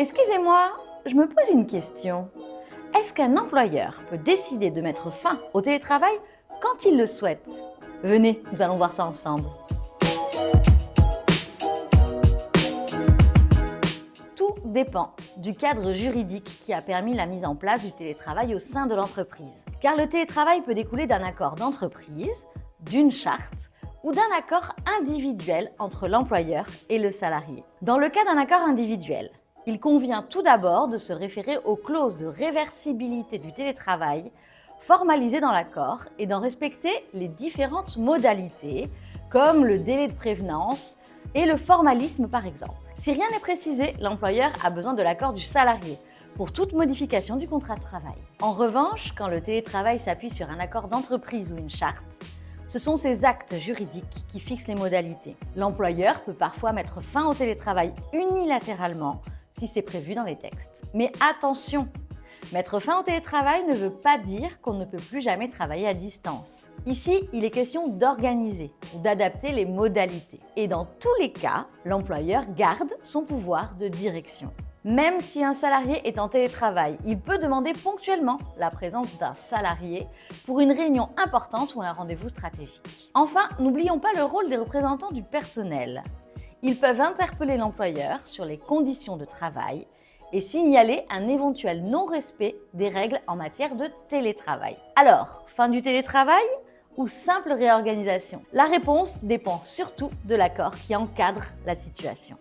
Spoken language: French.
Excusez-moi, je me pose une question. Est-ce qu'un employeur peut décider de mettre fin au télétravail quand il le souhaite? Venez, nous allons voir ça ensemble. Tout dépend du cadre juridique qui a permis la mise en place du télétravail au sein de l'entreprise. Car le télétravail peut découler d'un accord d'entreprise, d'une charte ou d'un accord individuel entre l'employeur et le salarié. Dans le cas d'un accord individuel, il convient tout d'abord de se référer aux clauses de réversibilité du télétravail formalisées dans l'accord et d'en respecter les différentes modalités, comme le délai de prévenance et le formalisme par exemple. Si rien n'est précisé, l'employeur a besoin de l'accord du salarié pour toute modification du contrat de travail. En revanche, quand le télétravail s'appuie sur un accord d'entreprise ou une charte, ce sont ces actes juridiques qui fixent les modalités. L'employeur peut parfois mettre fin au télétravail unilatéralement si c'est prévu dans les textes. Mais attention, mettre fin au télétravail ne veut pas dire qu'on ne peut plus jamais travailler à distance. Ici, il est question d'organiser ou d'adapter les modalités. Et dans tous les cas, l'employeur garde son pouvoir de direction. Même si un salarié est en télétravail, il peut demander ponctuellement la présence d'un salarié pour une réunion importante ou un rendez-vous stratégique. Enfin, n'oublions pas le rôle des représentants du personnel. Ils peuvent interpeller l'employeur sur les conditions de travail et signaler un éventuel non-respect des règles en matière de télétravail. Alors, fin du télétravail ou simple réorganisation? La réponse dépend surtout de l'accord qui encadre la situation.